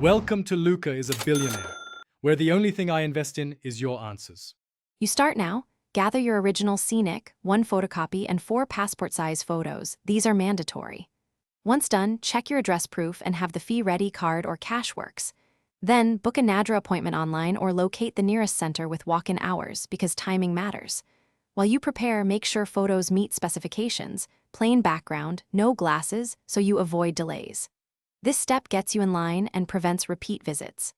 Welcome to Luca is a Billionaire, where the only thing I invest in is your answers. You start now. Gather your original Cnic, 1 photocopy, and 4 passport-size photos. These are mandatory. Once done, check your address proof and have the fee ready card or cash works. Then, book a NADRA appointment online or locate the nearest center with walk-in hours because timing matters. While you prepare, make sure photos meet specifications, plain background, no glasses, so you avoid delays. This step gets you in line and prevents repeat visits.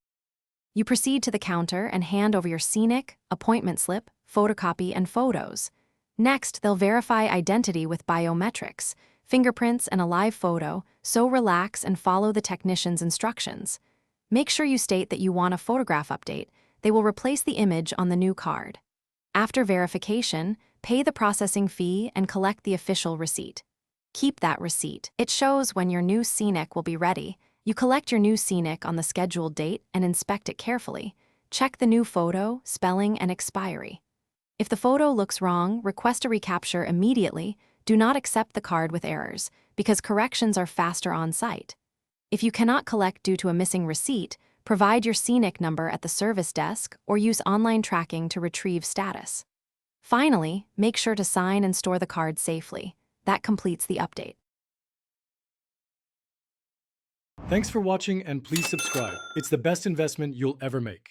You proceed to the counter and hand over your Cnic, appointment slip, photocopy, and photos. Next, they'll verify identity with biometrics, fingerprints, and a live photo, so relax and follow the technician's instructions. Make sure you state that you want a photograph update. They will replace the image on the new card. After verification, pay the processing fee and collect the official receipt. Keep that receipt. It shows when your new Cnic will be ready. You collect your new Cnic on the scheduled date and inspect it carefully. Check the new photo, spelling, and expiry. If the photo looks wrong, request a recapture immediately. Do not accept the card with errors, because corrections are faster on site. If you cannot collect due to a missing receipt, provide your Cnic number at the service desk or use online tracking to retrieve status. Finally, make sure to sign and store the card safely. That completes the update. Thanks for watching and please subscribe. It's the best investment you'll ever make.